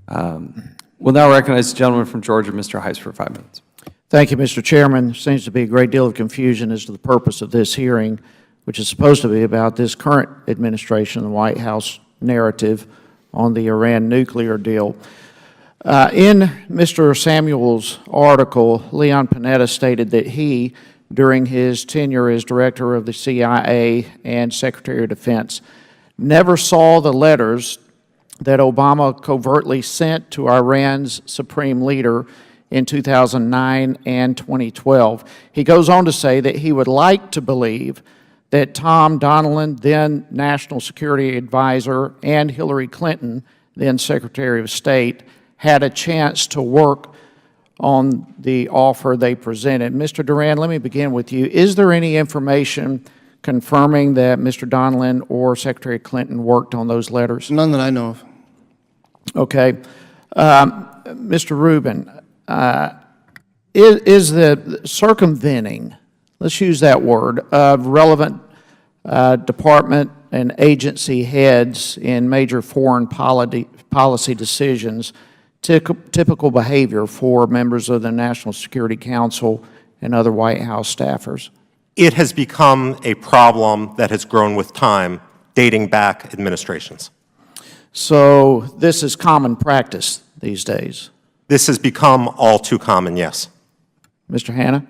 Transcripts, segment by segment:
We'll now recognize the gentleman from Georgia, Mr. Hice, for 5 minutes. Thank you, Mr. Chairman. There seems to be a great deal of confusion as to the purpose of this hearing, which is supposed to be about this current administration, the White House narrative on the Iran nuclear deal. In Mr. Samuel's article, Leon Panetta stated that he, during his tenure as director of the CIA and Secretary of Defense, never saw the letters that Obama covertly sent to Iran's supreme leader in 2009 and 2012. He goes on to say that he would like to believe that Tom Donilon, then National Security Advisor, and Hillary Clinton, then Secretary of State, had a chance to work on the offer they presented. Mr. Duran, let me begin with you. Is there any information confirming that Mr. Donilon or Secretary Clinton worked on those letters? None that I know of. Okay. Mr. Rubin, is the circumventing, let's use that word, of relevant department and agency heads in major foreign policy decisions typical behavior for members of the National Security Council and other White House staffers? It has become a problem that has grown with time, dating back administrations. So this is common practice these days? This has become all too common, yes. Mr. Hanna?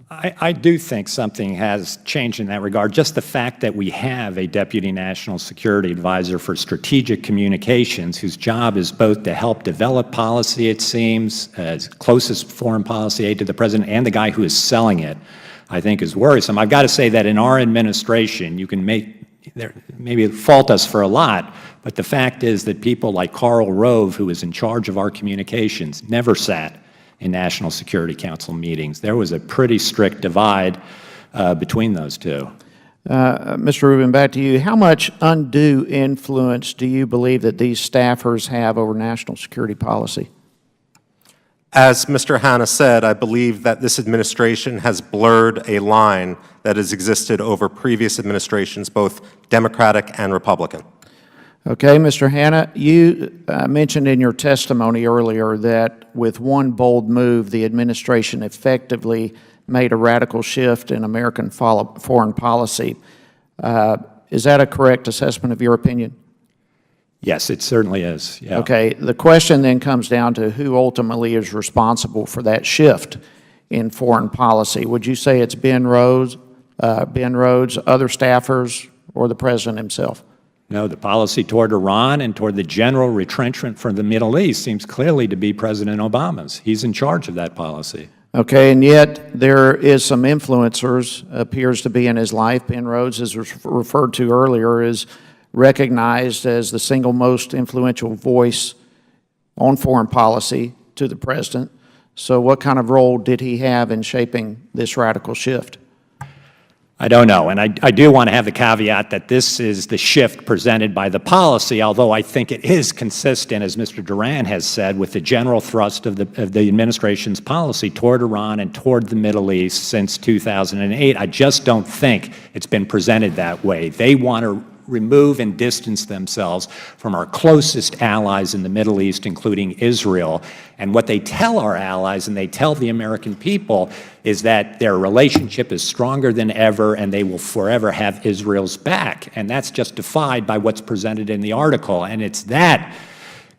I do think something has changed in that regard. Just the fact that we have a Deputy National Security Advisor for Strategic Communications whose job is both to help develop policy, it seems, as closest foreign policy aide to the President, and the guy who is selling it, I think is worrisome. I've got to say that in our administration, you can maybe fault us for a lot, but the fact is that people like Karl Rove, who is in charge of our communications, never sat in National Security Council meetings. There was a pretty strict divide between those two. Mr. Rubin, back to you. How much undue influence do you believe that these staffers have over national security policy? As Mr. Hanna said, I believe that this administration has blurred a line that has existed over previous administrations, both Democratic and Republican. Okay, Mr. Hanna, you mentioned in your testimony earlier that with one bold move, the administration effectively made a radical shift in American foreign policy. Is that a correct assessment of your opinion? Yes, it certainly is. Yeah. Okay, the question then comes down to who ultimately is responsible for that shift in foreign policy. Would you say it's Ben Rhodes, other staffers, or the President himself? No, the policy toward Iran and toward the general retrenchment from the Middle East seems clearly to be President Obama's. He's in charge of that policy. Okay, and yet there is some influencers, appears to be in his life. Ben Rhodes, as referred to earlier, is recognized as the single most influential voice on foreign policy to the President. So what kind of role did he have in shaping this radical shift? I don't know, and I do want to have the caveat that this is the shift presented by the policy, although I think it is consistent, as Mr. Duran has said, with the general thrust of the administration's policy toward Iran and toward the Middle East since 2008. I just don't think it's been presented that way. They want to remove and distance themselves from our closest allies in the Middle East, including Israel. And what they tell our allies and they tell the American people is that their relationship is stronger than ever and they will forever have Israel's back. And that's justified by what's presented in the article. And it's that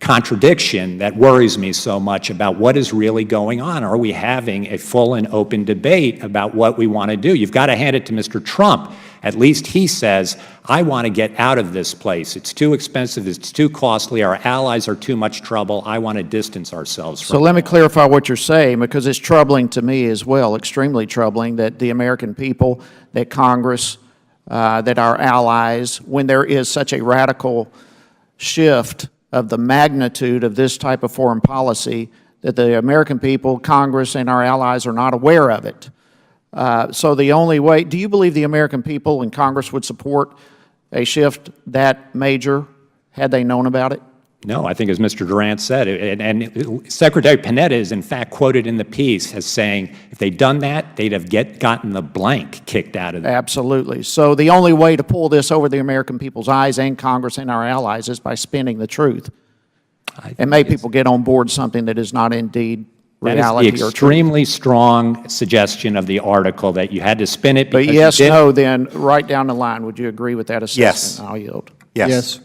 contradiction that worries me so much about what is really going on. Are we having a full and open debate about what we want to do? You've got to hand it to Mr. Trump. At least he says, I want to get out of this place. It's too expensive. It's too costly. Our allies are too much trouble. I want to distance ourselves from it. So let me clarify what you're saying, because it's troubling to me as well, extremely troubling, that the American people, that Congress, that our allies, when there is such a radical shift of the magnitude of this type of foreign policy, that the American people, Congress, and our allies are not aware of it. So the only way, do you believe the American people and Congress would support a shift that major had they known about it? No, I think as Mr. Durant said, and Secretary Panetta is in fact quoted in the piece as saying, if they'd done that, they'd have gotten the blank kicked out of them. Absolutely. So the only way to pull this over the American people's eyes and Congress and our allies is by spinning the truth. and make people get on board something that is not indeed reality That is or the truth. extremely strong suggestion of the article, that you had to spin it But because yes, you did. no, then, right down the line, would you agree with that assessment? Yes. I'll yield. Yes.